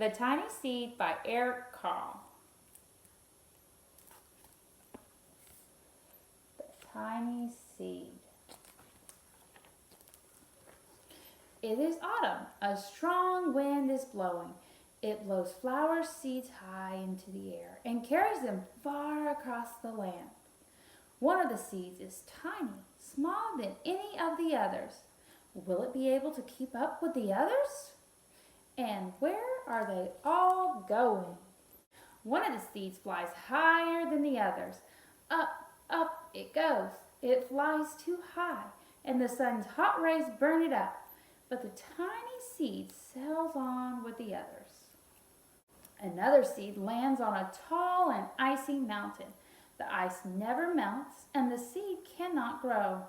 The Tiny Seed by Carle. The Tiny Seed. It is autumn. A strong wind is blowing. It blows flower seeds high into the air and carries them far across the land. One of the seeds is tiny, smaller than any of the others. Will it be able to keep up with the others? And where are they all going? One of the seeds flies higher than the others. Up, up it goes. It flies too high, and the sun's hot rays burn it up. But the tiny seed sails on with the others. Another seed lands on a tall and icy mountain. The ice never melts, and the seed cannot grow.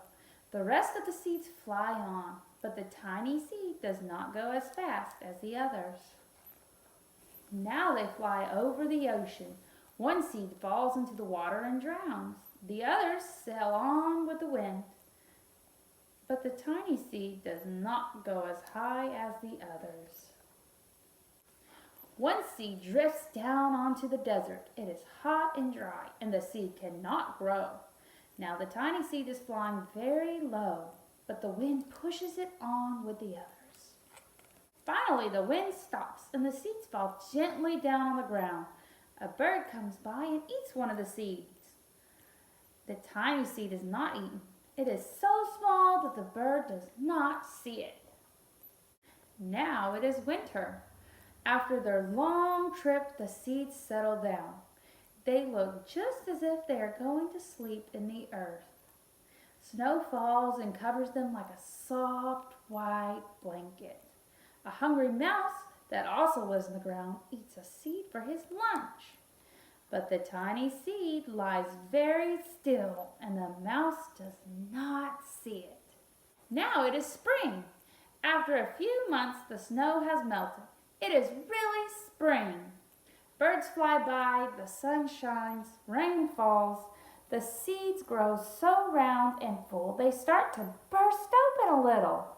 The rest of the seeds fly on, but the tiny seed does not go as fast as the others. Now they fly over the ocean. One seed falls into the water and drowns. The others sail on with the wind. But the tiny seed does not go as high as the others. One seed drifts down onto the desert. It is hot and dry, and the seed cannot grow. Now the tiny seed is flying very low, but the wind pushes it on with the others. Finally, the wind stops, and the seeds fall gently down on the ground. A bird comes by and eats one of the seeds. The tiny seed is not eaten. It is so small that the bird does not see it. Now it is winter. After their long trip, the seeds settle down. They look just as if they are going to sleep in the earth. Snow falls and covers them like a soft white blanket. A hungry mouse that also lives in the ground eats a seed for his lunch. But the tiny seed lies very still, and the mouse does not see it. Now it is spring. After a few months, the snow has melted. It is really spring. Birds fly by, the sun shines, rain falls. The seeds grow so round and full they start to burst open a little.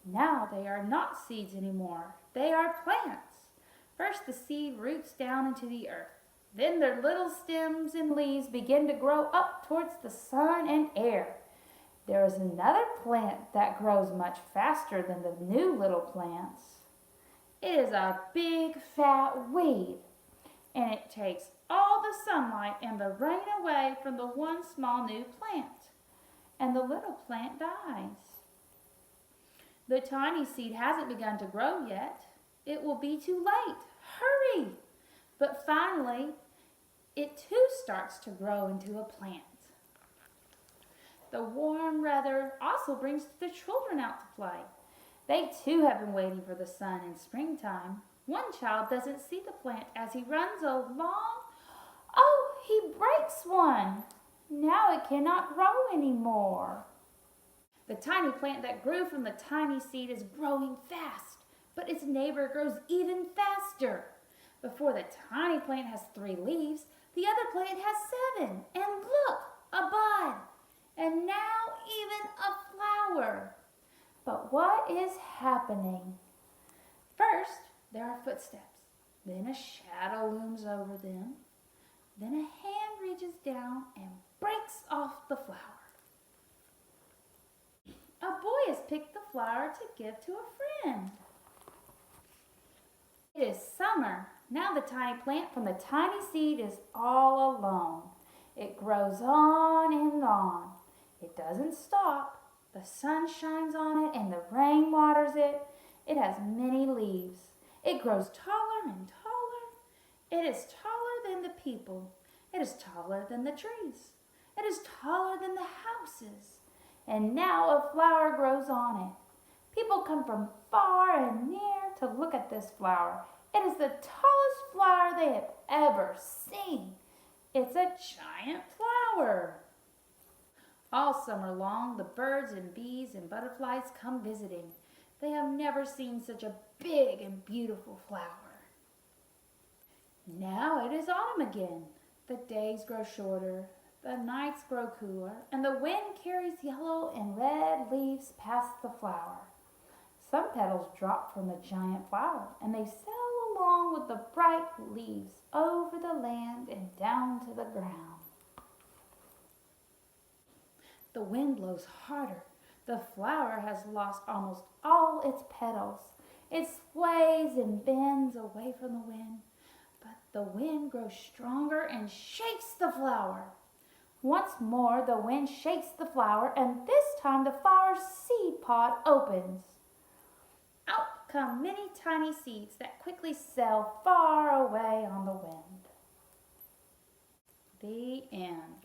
Now they are not seeds anymore. They are plants. First the seed roots down into the earth. Then their little stems and leaves begin to grow up towards the sun and air. There is another plant that grows much faster than the new little plants. It is a big fat weed, and it takes all the sunlight and the rain away from the one small new plant, and the little plant dies. The tiny seed hasn't begun to grow yet. It will be too late. Hurry! But finally, it too starts to grow into a plant. The warm weather also brings the children out to play. They too have been waiting for the sun in springtime. One child doesn't see the plant as he runs along. Oh, he breaks one. Now it cannot grow anymore. The tiny plant that grew from the tiny seed is growing fast, but its neighbor grows even faster. Before the tiny plant has 3 leaves, the other plant has 7. And look, a bud. And now even a flower. But what is happening? First, there are footsteps. Then a shadow looms over them. Then a hand reaches down and breaks off the flower. A boy has picked the flower to give to a friend. It is summer. Now the tiny plant from the tiny seed is all alone. It grows on and on. It doesn't stop. The sun shines on it and the rain waters it. It has many leaves. It grows taller and taller. It is taller than the people. It is taller than the trees. It is taller than the houses. And now a flower grows on it. People come from far and near to look at this flower. It is the tallest flower they have ever seen. It's a giant flower. All summer long, the birds and bees and butterflies come visiting. They have never seen such a big and beautiful flower. Now it is autumn again. The days grow shorter, the nights grow cooler, and the wind carries yellow and red leaves past the flower. Some petals drop from the giant flower, and they sail along with the bright leaves over the land and down to the ground. The wind blows harder. The flower has lost almost all its petals. It sways and bends away from the wind, but the wind grows stronger and shakes the flower. Once more the wind shakes the flower, and this time the flower's seed pod opens. Out come many tiny seeds that quickly sail far away on the wind. The end.